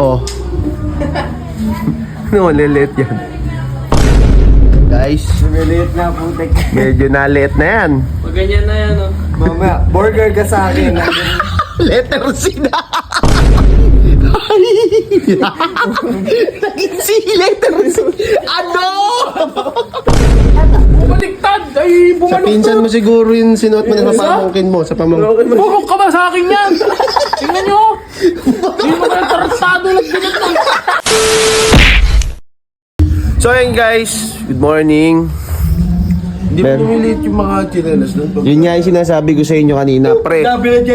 Oh. No, lilit yan. Guys, Maliit na putik. medyo nalit na yan. Pag ganyan na yan, oh. Mamaya, burger ka sa akin. Letter C na. Naging C, letter C. Ano? Bumaliktad! Ay, Sa pinsan mo siguro yung sinuot mo na sa pamangkin mo. Sa pamangkin mo. Bukok ka ba sa akin yan? Tingnan nyo! Hindi mo kayo tarastado lang pinatang. So ayun guys, good morning. Hindi mo pumilit yung mga chinelas doon. Yun nga yung sinasabi ko sa inyo kanina, pre.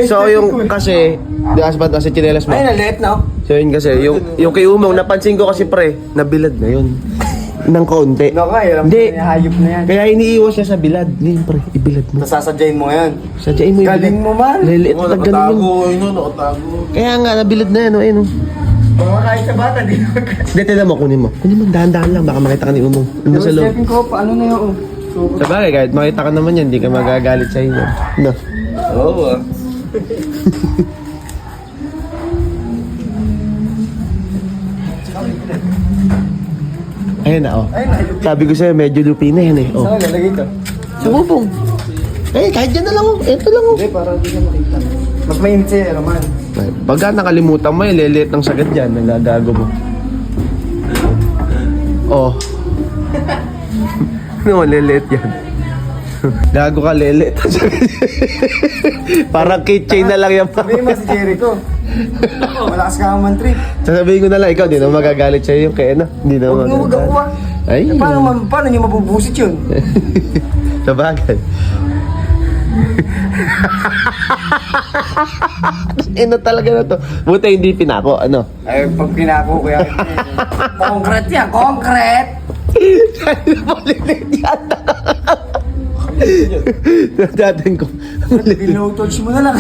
So yung kasi, di aspat na sa chinelas mo. Ay, nalit na. So yun kasi, yung kay Umong, napansin ko kasi pre, nabilad na yun. Ng konti. Alam Hindi. mo, hayop na yan. Kaya iniiwas siya sa bilad. Ngayon pre, ibilad mo. Nasasadyain mo yan. Sadyain mo yung Galing mo man. Liliit Oo, na ganun yun. nakatago. Kaya nga, nabilad na yan, oh, ayun oh. Mga kahit sa bata, di ba? Hindi, tignan mo, kunin mo. Kunin mo, dahan-dahan lang, baka makita ka ni Umong. Ano sa loob? Stepping ko, paano na yun? Sabagay, kahit makita ka naman yan, hindi ka magagalit sa inyo. No. Oo ah. Ayun na, oh. Sabi ko sa'yo, medyo lupi na yan eh. Oh. Saan lalagay ka? Sa bubong. Eh, kahit dyan na lang, oh. Ito lang, oh. Hindi, para di ka makita. Mas mainit siya, Roman. Baga nakalimutan mo, liliit ng sagad dyan, nagagago mo. Oh. No, liliit yan. Gago ka, liliit. Parang keychain na lang yan. Sabihin mo si Jericho. Malakas ka man trip. Sasabihin ko na lang, ikaw, di na magagalit sa'yo yung kaya na. Hindi na Huwag mo magawa. Ay. Eh, paano nyo mabubusit yun? Sabagay. Ino talaga na to. Buti hindi pinako, ano? Ay, pag pinako ko yan. Concrete yan, concrete! Malilit yan. Dating ko. Below touch mo na lang.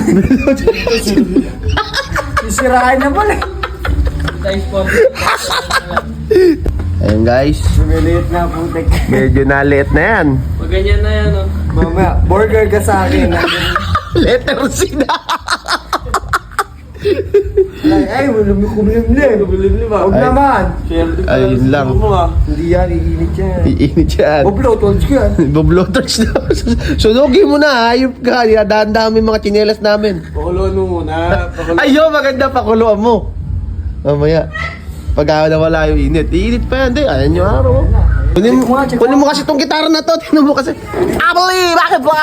Sisirain na pala. Size 40. Ayun guys, Maliit na putik. medyo nalit na yan. Pag ganyan na yan, oh. Mamaya, burger ka sa akin. Letter C na. Ay, kumilimlim. Huwag Ay. naman. Ayun lang. Hindi yan, iinit yan. Iinit yan. Blow touch ko yan. Bobloters na. Sunogin mo na, hayop ka. Dahan-dami mga tsinelas namin. Pakuluan mo muna. Ayo, maganda pakuluan mo. Mamaya. Pag nawala yung init. Iinit pa yan, di. Ayan yung araw. Kunin mo kasi itong gitara na to. Tingnan mo kasi. Abali! Bakit ba?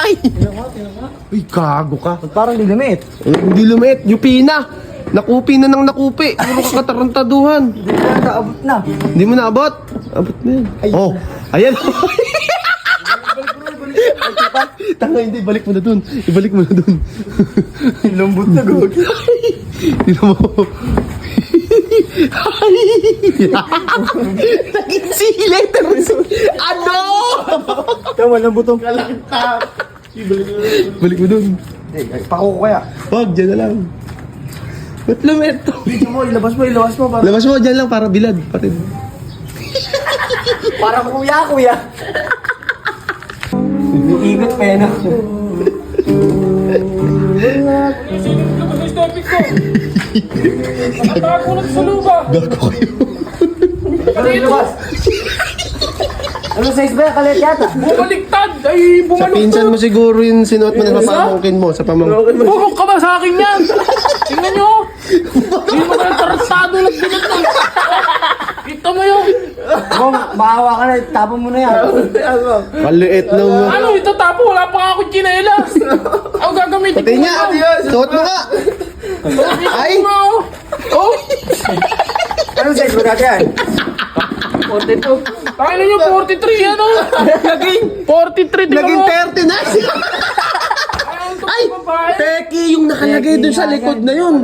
Uy, gago ka. Parang lilimit. Hindi lumit. Yupi na. Nakupi na ng nakupi. Puro ka katarantaduhan. Hindi na, naabot na. Hindi mo naabot? Abot na yan. Oh, ayan. Tanga, hindi. Balik mo na dun. Ibalik mo na dun. Lambot na gog. Tingnan mo. Naging C, letter C. Ano? Tama, lambot ang Balik mo dun. Pako ko kaya. Wag, dyan na lang. Ba't lumit to? Ilabas mo. Labas mo, dyan lang para bilad. Patid. Parang kuya. Iikot pa yan ako. Silip ka ba sa stepping ko? Nakatago lang sa lupa. Gago kayo. Ilabas. Ano size ba yan? Kalit yata. Bumaliktad! Ay, Sa bumaliktad! pinsan mo siguro yung sinuot mo na sa pamangkin mo. Sa pamangkin mo. Bukok ka ba sa akin yan? Tingnan nyo! Hindi mo kayo tarastado lang pinatang. Kita mo yun! Bong, maawa ka na. Tapon mo na yan. Maliit na mo. Ano, ito tapo, wala pa nga akong chinelas. Ako gagamitin Pati niya. Suot mo nga. Ay. Oh! Ano size ba natin yan? 42. Pakailan nyo, 43 ano? Naging 43. Naging 30 na. Ay! Babae. Peki yung nakalagay dun sa likod na yun.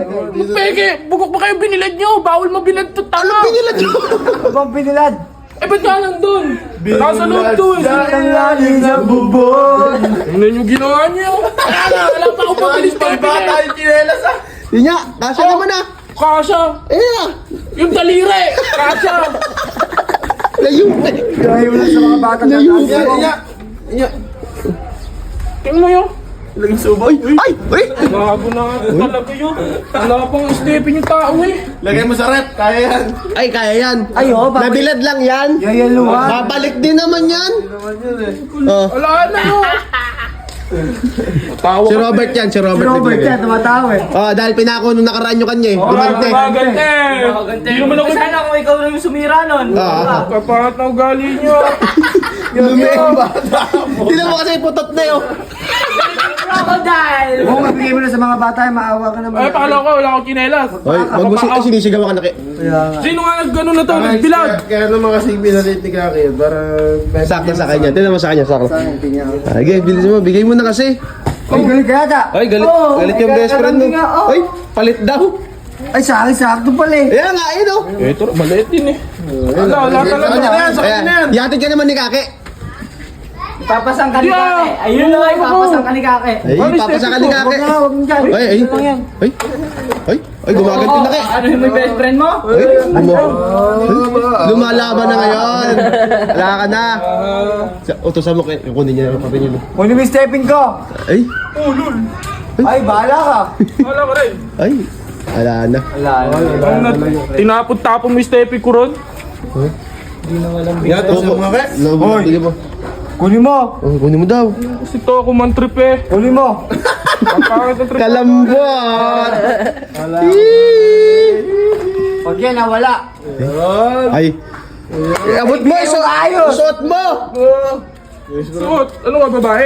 Peke, bugok ba kayo binilad nyo? Bawal mabilad to tanga. Ano pinilad yun? Ano bang binilad? Eh, ba't ka nandun? Nasa loob to eh. Ang lalim na bubon. Ano yung ginawa nyo? Wala pa akong mabilis pa ibigay. chinelas ah. Yun nga, kasya naman ah. Kasha. Eh, Yung daliri. Kasha. layo. Ayaw lang sa mga bata na Layo. nasa. Tingnan mo yun. Laging subo. Ay! Ay! Gago na nga talaga yun. Wala pang stepin yung tao eh. Lagay mo sa rep. Kaya yan. Ay, kaya yan. Ay, oo, babalik. Nabilad lang yan. Yayaluhan. Babalik din naman yan. Oh. Wala na yun. Tawa Si Robert yan, si Robert. Robert nagbigay. yan, tumatawa eh. Oh, dahil pinako nung nakaraan yung kanya eh. Gumante. Gumagante. Hindi naman ako. Sana kung ikaw na yung sumira nun. Ah. Kapahat na ugali nyo. Tignan mo kasi putot na yun. Crocodile! Oo, mabigay mo na sa mga bata, maawa ka naman. Ay, pakala ko, wala akong kinelas. Hoy, wag mo sinisigaw ka na kay. Sino nga nag-gano na to? Nagbilad. Kaya naman kasi binalit ni Kaki yun. Para... Sakto sa kanya. Tignan mo sa kanya, sakto. Sige, bilis mo. Bigay mo na kasi. Ay, galit ka yata. Ay, galit. Oo, Galit yung best friend mo. Ay, palit daw. Ay, sa akin, sakto pala eh. Ayan nga, ayun oh. Ito, maliit din eh. Wala talaga. Ayan, yatid ka naman ni Kake. Papasang ka ni Kake. Ayun lang ay, papasang ka ni Kake. Ay, papasa ka ni Kake. Huwag na, huwag mo dyan. Ay, ay. Ay, ay. Ay, gumaganti na Kake. Ano yung may best friend mo? Ay, lumalaban na ngayon. Wala ka na. Utosan mo kayo. Kunin niya yung papel niya. Kunin mo yung stepping ko. Ay, Ay, bahala ka. Wala ko rin. ay. Wala na. Tinapon-tapon mo yung stepping ko ron. Yan, tapos yung mga Kaki. Hoy. Bigyan mo. Kunin mo. Oh, kunin mo daw. Kasi to ako man trip eh. Kunin mo. Ang pangit ng trip. Kalambot. Pag yan, nawala. Ay. Abot mo, suot mo. Suot. Ano nga babae?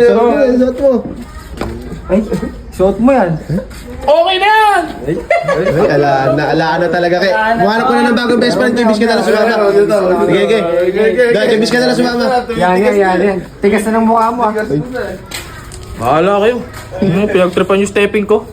Suot mo. Ay, suot mo yan. Okay na yan! Ay, ala na talaga kay. Muhanap ko na ng bagong best friend, kibis ka na lang sumama. Sige, sige. Dahil kibis ka na lang sumama. Yan. Tigas na ng mukha mo ah. Bahala kayo. Pinagtripan yung stepping ko.